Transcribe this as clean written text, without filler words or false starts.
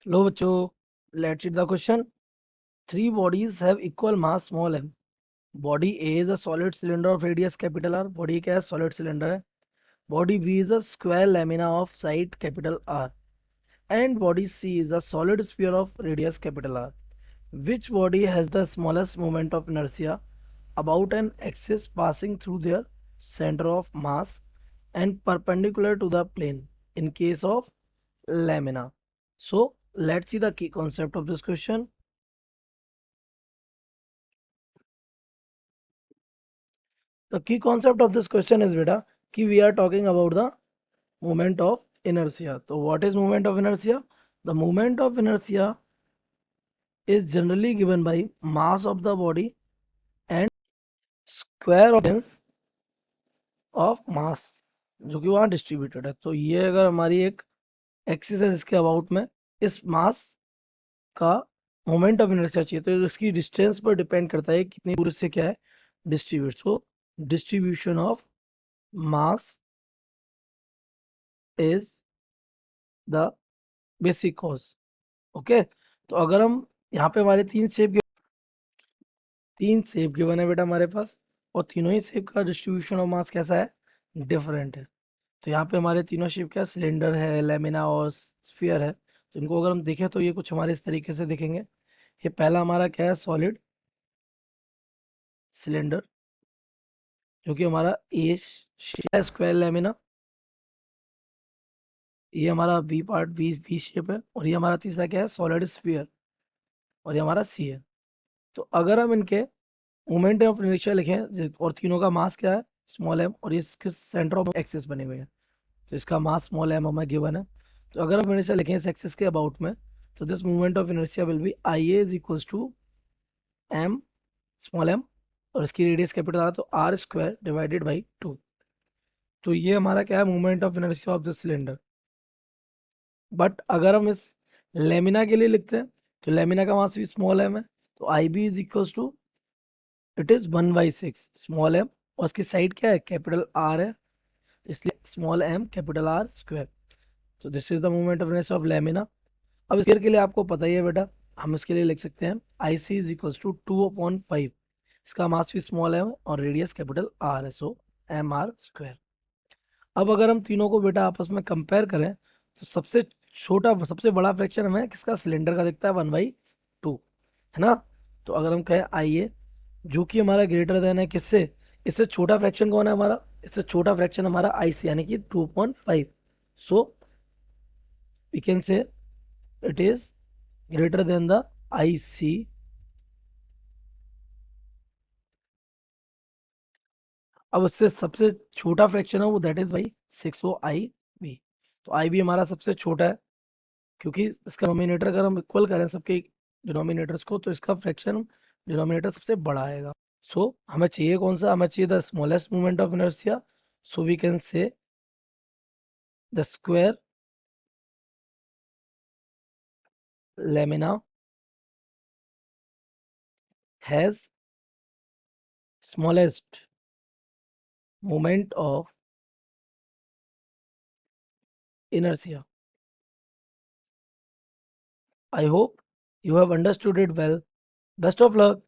Hello, bachcho. Let's read the question. Three bodies have equal mass small m. Body A is a solid cylinder of radius capital R. Body क्या है? Solid cylinder है. Body B is a square lamina of side capital R. And body C is a solid sphere of radius capital R. Which body has the smallest moment of inertia about an axis passing through their center of mass and perpendicular to the plane in case of lamina? So let's see the key concept of this question. The key concept of this question is beta कि we are talking about the moment of inertia. So what is moment of inertia? The moment of inertia is generally given by mass of the body and square of distance of mass जो कि वहाँ distributed है. तो ये अगर हमारी एक axis है जिसके अबाउट में इस मास का मोमेंट ऑफ इनर्शिया चाहिए तो इसकी डिस्टेंस पर डिपेंड करता है कितनी दूर से क्या है distribute. So distribution of mass is the basic cause. Okay. तो अगर हम यहाँ पे हमारे तीन शेप गिवन है बेटा हमारे पास और तीनों ही शेप का डिस्ट्रीब्यूशन ऑफ मास कैसा है डिफरेंट है. तो यहाँ पे हमारे तीनों शेप क्या सिलेंडर है लेमिना और स्फीयर है. तो इनको अगर हम देखें तो ये कुछ हमारे इस तरीके से दिखेंगे. ये पहला हमारा क्या है सॉलिड सिलेंडर जो कि हमारा ए स्क्वायर लेमिना. ये हमारा बी पार्ट बी शेप है और ये हमारा तीसरा क्या है सॉलिड स्फीयर और ये हमारा सी है. तो अगर हम इनके मोमेंट ऑफ इनर्शिया लिखें और तीनों का मास क्या है स्मॉल एम और ये इसके सेंटर ऑफ एक्सिस बने हुए हैं. तो इसका मास स्मॉल एम हमें गिवन है. तो अगर हम इनर्शिया लिखें इस एक्सिस के अबाउट में तो this moment of inertia will be I A is equals to M small M और इसकी रेडियस कैपिटल आर तो आर स्क्वायर डिवाइडेड बाई 2. तो ये हमारा क्या है moment of inertia of the cylinder. But अगर हम इस लेमिना के लिए लिखते हैं तो लेमिना का मास भी स्मॉल एम है तो I B is equals to it is 1/6 small M और उसकी साइड क्या है कैपिटल आर है इसलिए small M capital R square. तो this is the moment of inertia of lamina. अब स्क्वायर के लिए आपको पता ही है बेटा हम इसके लिए लिख सकते हैं आई सी इज इक्वल्स टू 2/5. इसका मास भी स्मॉल है और रेडियस कैपिटल आर है सो एम आर स्क्वायर. अब अगर हम तीनों को बेटा आपस में कंपेयर करें तो सबसे बड़ा फ्रैक्शन हमें किसका सिलेंडर का दिखता है 1/2 है ना. तो अगर हम कहें आइए जो कि हमारा ग्रेटर देन है किससे इससे छोटा फ्रैक्शन कौन है हमारा इससे छोटा फ्रैक्शन हमारा आई सी यानी कि 2/5. So we can say it is greater than the I C. अब उससे सबसे छोटा फ्रैक्शन है वो दैट इज भाई 6 आई बी. तो आई बी हमारा सबसे छोटा है क्योंकि इसका डिनोमिनेटर अगर हम इक्वल करें सबके डिनोमिनेटर्स को तो इसका फ्रैक्शन डिनोमिनेटर सबसे बड़ा आएगा. सो हमें चाहिए कौन सा हमें चाहिए the smallest moment of inertia. So we can say the square lamina has smallest moment of inertia. I hope you have understood it well. Best of luck.